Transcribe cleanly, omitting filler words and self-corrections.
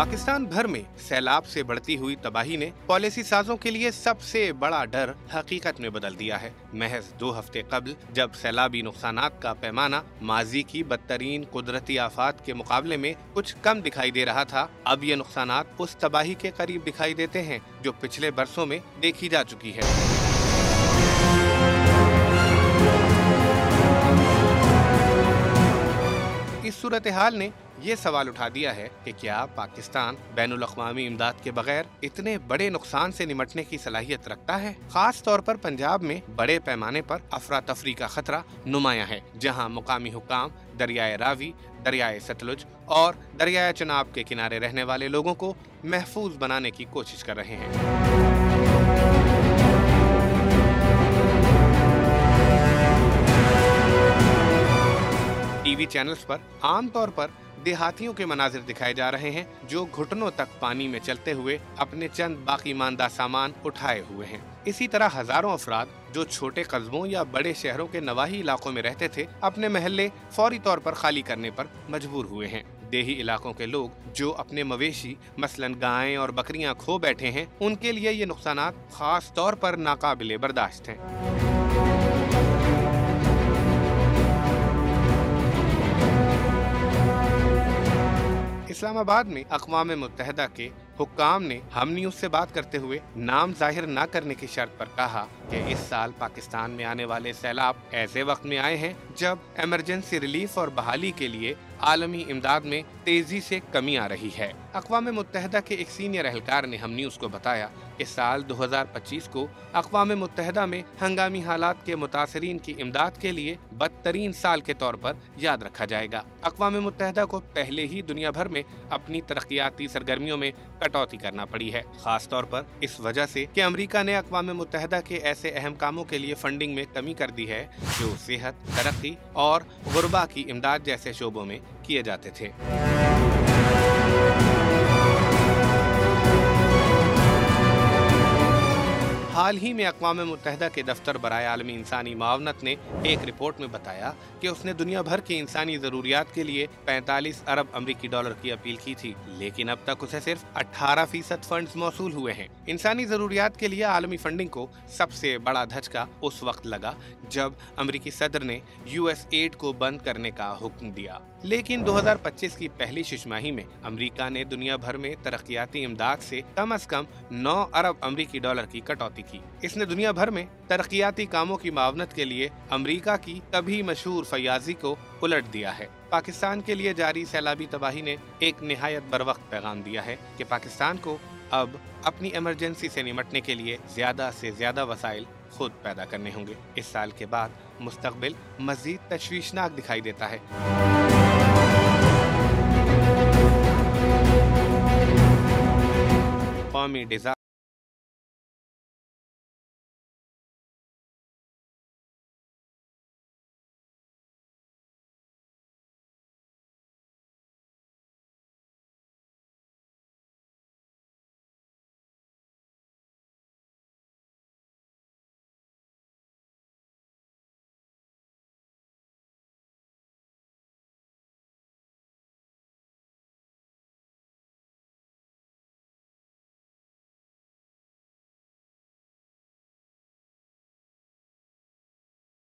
पाकिस्तान भर में सैलाब से बढ़ती हुई तबाही ने पॉलिसी साजों के लिए सबसे बड़ा डर हकीकत में बदल दिया है। महज 2 हफ्ते कबल जब सैलाबी नुकसानात का पैमाना माजी की बदतरीन कुदरती आफात के मुकाबले में कुछ कम दिखाई दे रहा था, अब ये नुकसानात उस तबाही के करीब दिखाई देते हैं जो पिछले बरसों में देखी जा चुकी है। इस सूरत हाल ने ये सवाल उठा दिया है कि क्या पाकिस्तान बैनुल अक़वामी इमदाद के बगैर इतने बड़े नुकसान से निमटने की सलाहियत रखता है। खास तौर पर पंजाब में बड़े पैमाने पर अफरा तफरी का खतरा नुमाया है, जहां मुकामी हुकाम दरियाए रावी, दरियाए सतलुज और दरियाए चनाब के किनारे रहने वाले लोगों को महफूज बनाने की कोशिश कर रहे हैं। टीवी चैनल्स पर आमतौर पर देहातियों के मनाजिर दिखाए जा रहे हैं जो घुटनों तक पानी में चलते हुए अपने चंद बाकी मानदा सामान उठाए हुए हैं। इसी तरह हजारों अफराद जो छोटे कस्बों या बड़े शहरों के नवाही इलाकों में रहते थे, अपने महल्ले फौरी तौर पर खाली करने पर मजबूर हुए हैं। देही इलाकों के लोग जो अपने मवेशी मसलन गायें और बकरियां खो बैठे हैं, उनके लिए ये नुकसानात खास तौर पर नाकाबिले बर्दाश्त हैं। इस्लामाबाद में अक़वाम मुत्तहिदा के हुक्काम ने हम न्यूज़ से बात करते हुए नाम जाहिर न करने की शर्त पर कहा कि इस साल पाकिस्तान में आने वाले सैलाब ऐसे वक्त में आए हैं जब इमरजेंसी रिलीफ और बहाली के लिए आलमी इमदाद में तेजी से कमी आ रही है। अक़वाम मुत्तहिदा के एक सीनियर एहलकार ने हम न्यूज़ को बताया कि साल 2025 को अक़वाम मुत्तहिदा में हंगामी हालात के मुतासरीन की इमदाद के लिए बदतरीन साल के तौर पर याद रखा जाएगा। अक़वाम मुत्तहिदा को पहले ही दुनिया भर में अपनी तरक्याती सरगर्मियों में कटौती करना पड़ी है, खास तौर पर इस वजह से कि अमेरिका ने अक़वाम मुत्तहिदा के ऐसे अहम कामों के लिए फंडिंग में कमी कर दी है जो सेहत, तरक्की और गुरबा की इमदाद जैसे शोबों में किए जाते थे। हाल ही में अक़वाम मुत्तहिदा के दफ्तर बराए आलमी इंसानी मावनत ने एक रिपोर्ट में बताया कि उसने दुनिया भर की इंसानी ज़रूरियात के लिए 45 अरब अमरीकी डॉलर की अपील की थी, लेकिन अब तक उसे सिर्फ 18% फंड्स मौसूल हुए हैं। इंसानी ज़रूरियात के लिए आलमी फंडिंग को सबसे बड़ा धचका उस वक्त लगा जब अमरीकी सदर ने US एड को बंद करने का हुक्म दिया, लेकिन 2025 की पहली छमाही में अमरीका ने दुनिया भर में तरक्याती इमदाद से कम 9 अरब अमरीकी डॉलर की कटौती की। इसने दुनिया भर में तरक्याती कामों की मावनत के लिए अमरीका की कभी मशहूर फयाजी को उलट दिया है। पाकिस्तान के लिए जारी सैलाबी तबाही ने एक निहायत बरवक्त पैगाम दिया है कि पाकिस्तान को अब अपनी इमरजेंसी से निमटने के लिए ज्यादा से ज्यादा वसाइल खुद पैदा करने होंगे। इस साल के बाद मुस्तकबिल मजीद तशवीशनाक दिखाई देता है। कौमी